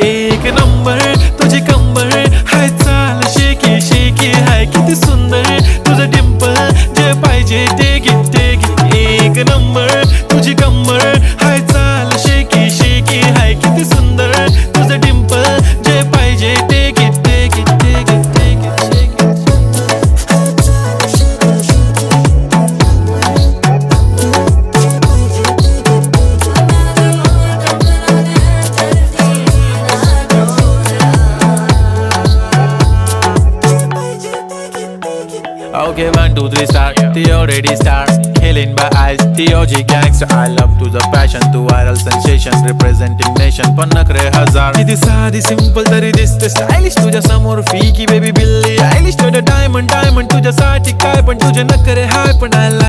एक नंबर तुझी कंबर हाय चाल शेकी शेकी हाय किती सुंदर तुझं डिंपल जे पाहिजे ते घे ते घे एक नंबर तुझी कंबर हाय चाल शेकी शेकी हाय किती सुंदर तुझं डिंपल जे पाहिजे ते घे ते घे ते घे ते घे Okay, 1, 2, 3 start. The already start. Killing by eyes. The OG gangster. I love to the passion, to viral sensation, representing nation. पण नखरे हजार. किती साधी simple तरी दिसते stylish. तुझ्या समोर फीकी baby बिल्ली आयलिश. तुझं diamond तुझ्यासाठी काय पण तुझे नखरे हाय पण I like.